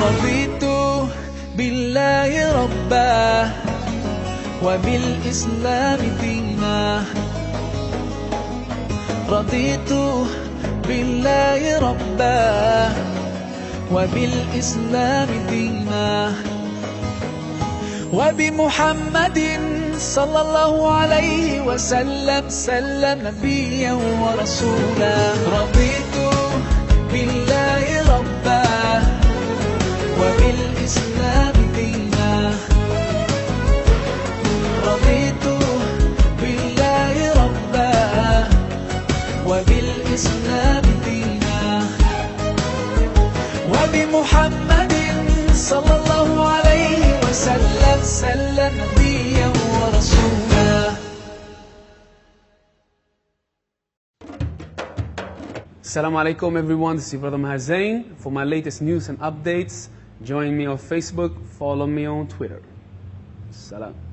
رضيت بالله ربا وبالإسلام دينا. رضيت بالله ربا وبالإسلام دينا وبمحمد صلى الله عليه وسلم نبيا ورسولا. رضيت بالله ربا وبالإسلام دينا. رضيت بالله ربا وبالإسلام دينا وبمحمد صلى الله عليه وسلم نبيا ورسولا. Assalamu alaikum everyone, this is your brother Maher Zain. For my latest news and updates, join me on Facebook, follow me on Twitter. Salam.